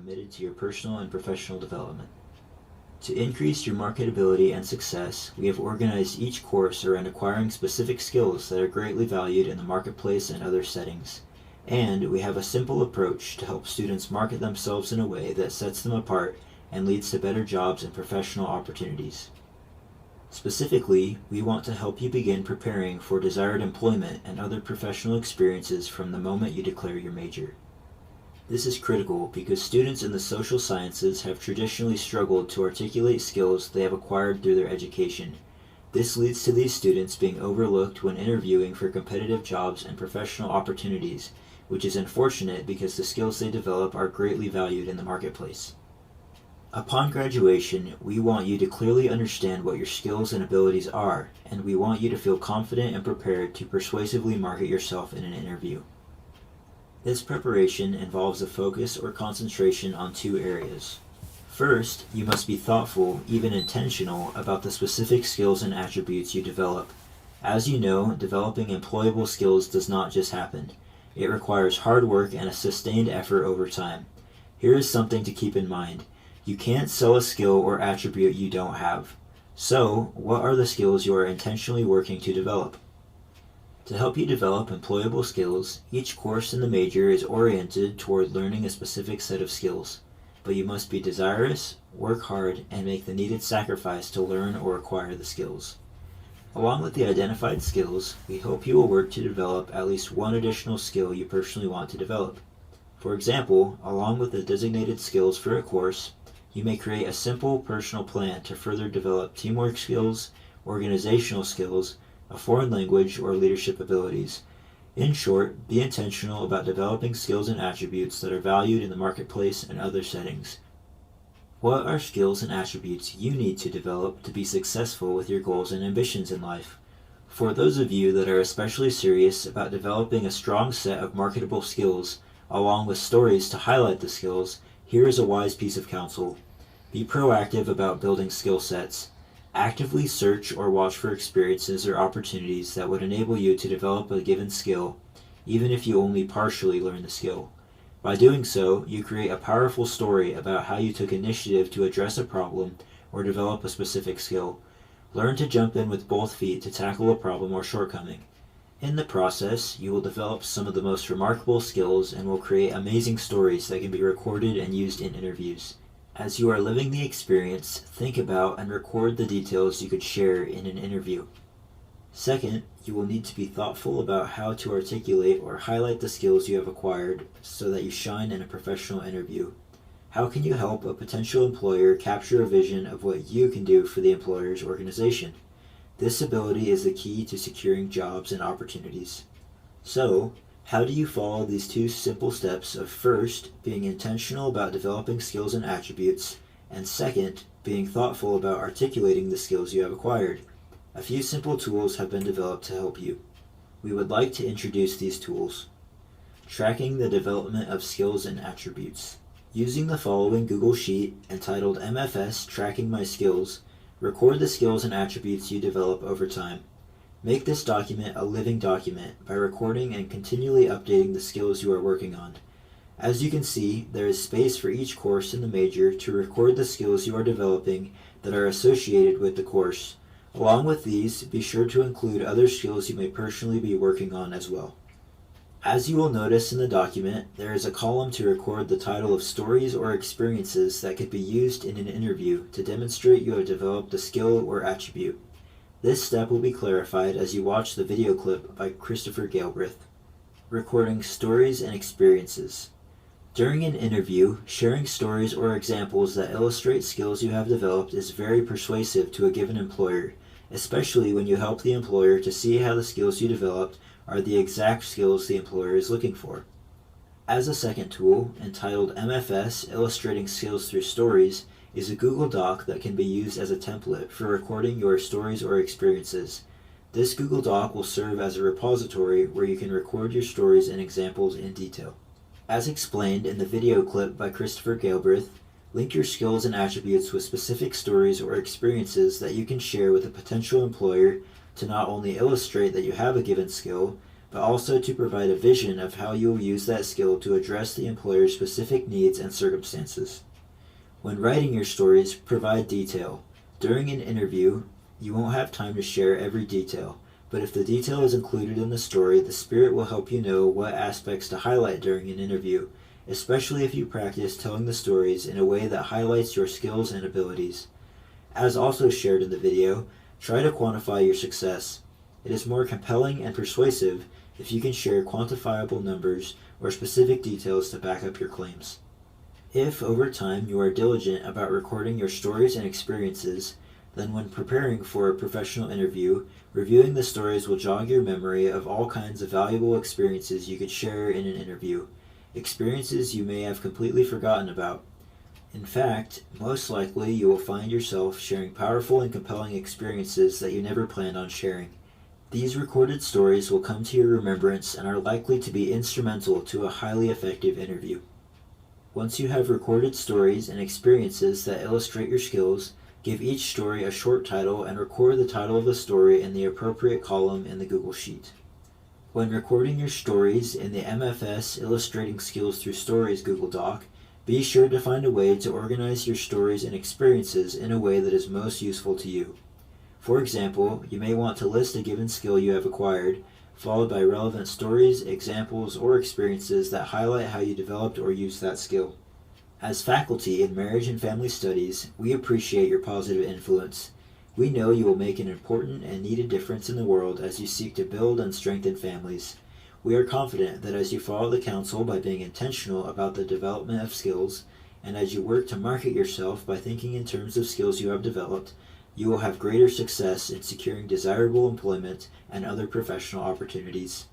committed to your personal and professional development. To increase your marketability and success, we have organized each course around acquiring specific skills that are greatly valued in the marketplace and other settings. And we have a simple approach to help students market themselves in a way that sets them apart and leads to better jobs and professional opportunities. Specifically, we want to help you begin preparing for desired employment and other professional experiences from the moment you declare your major. This is critical because students in the social sciences have traditionally struggled to articulate skills they have acquired through their education. This leads to these students being overlooked when interviewing for competitive jobs and professional opportunities, which is unfortunate because the skills they develop are greatly valued in the marketplace. Upon graduation, we want you to clearly understand what your skills and abilities are, and we want you to feel confident and prepared to persuasively market yourself in an interview. This preparation involves a focus or concentration on two areas. First, you must be thoughtful, even intentional, about the specific skills and attributes you develop. As you know, developing employable skills does not just happen. It requires hard work and a sustained effort over time. Here is something to keep in mind. You can't sell a skill or attribute you don't have. So, what are the skills you are intentionally working to develop? To help you develop employable skills, each course in the major is oriented toward learning a specific set of skills, but you must be desirous, work hard, and make the needed sacrifice to learn or acquire the skills. Along with the identified skills, we hope you will work to develop at least one additional skill you personally want to develop. For example, along with the designated skills for a course, you may create a simple personal plan to further develop teamwork skills, organizational skills, a foreign language, or leadership abilities. In short, be intentional about developing skills and attributes that are valued in the marketplace and other settings. What are skills and attributes you need to develop to be successful with your goals and ambitions in life? For those of you that are especially serious about developing a strong set of marketable skills, along with stories to highlight the skills, here is a wise piece of counsel. Be proactive about building skill sets. Actively search or watch for experiences or opportunities that would enable you to develop a given skill, even if you only partially learn the skill. By doing so, you create a powerful story about how you took initiative to address a problem or develop a specific skill. Learn to jump in with both feet to tackle a problem or shortcoming. In the process, you will develop some of the most remarkable skills and will create amazing stories that can be recorded and used in interviews. As you are living the experience, think about and record the details you could share in an interview. Second, you will need to be thoughtful about how to articulate or highlight the skills you have acquired so that you shine in a professional interview. How can you help a potential employer capture a vision of what you can do for the employer's organization? This ability is the key to securing jobs and opportunities. So, how do you follow these two simple steps of first, being intentional about developing skills and attributes, and second, being thoughtful about articulating the skills you have acquired? A few simple tools have been developed to help you. We would like to introduce these tools. Tracking the development of skills and attributes. Using the following Google Sheet entitled MFS Tracking My Skills, record the skills and attributes you develop over time. Make this document a living document by recording and continually updating the skills you are working on. As you can see, there is space for each course in the major to record the skills you are developing that are associated with the course. Along with these, be sure to include other skills you may personally be working on as well. As you will notice in the document, there is a column to record the title of stories or experiences that could be used in an interview to demonstrate you have developed a skill or attribute. This step will be clarified as you watch the video clip by Christopher Galbraith. Recording stories and experiences. During an interview, sharing stories or examples that illustrate skills you have developed is very persuasive to a given employer, especially when you help the employer to see how the skills you developed are the exact skills the employer is looking for. As a second tool, entitled MFS Illustrating Skills Through Stories, is a Google Doc that can be used as a template for recording your stories or experiences. This Google Doc will serve as a repository where you can record your stories and examples in detail. As explained in the video clip by Christopher Galbraith, link your skills and attributes with specific stories or experiences that you can share with a potential employer to not only illustrate that you have a given skill, but also to provide a vision of how you will use that skill to address the employer's specific needs and circumstances. When writing your stories, provide detail. During an interview, you won't have time to share every detail, but if the detail is included in the story, the Spirit will help you know what aspects to highlight during an interview, especially if you practice telling the stories in a way that highlights your skills and abilities. As also shared in the video, try to quantify your success. It is more compelling and persuasive if you can share quantifiable numbers or specific details to back up your claims. If, over time, you are diligent about recording your stories and experiences, then when preparing for a professional interview, reviewing the stories will jog your memory of all kinds of valuable experiences you could share in an interview, experiences you may have completely forgotten about. In fact, most likely you will find yourself sharing powerful and compelling experiences that you never planned on sharing. These recorded stories will come to your remembrance and are likely to be instrumental to a highly effective interview. Once you have recorded stories and experiences that illustrate your skills, give each story a short title and record the title of the story in the appropriate column in the Google Sheet. When recording your stories in the MFS Illustrating Skills Through Stories Google Doc, be sure to find a way to organize your stories and experiences in a way that is most useful to you. For example, you may want to list a given skill you have acquired, followed by relevant stories, examples, or experiences that highlight how you developed or used that skill. As faculty in marriage and family studies, we appreciate your positive influence. We know you will make an important and needed difference in the world as you seek to build and strengthen families. We are confident that as you follow the counsel by being intentional about the development of skills, and as you work to market yourself by thinking in terms of skills you have developed, you will have greater success in securing desirable employment and other professional opportunities.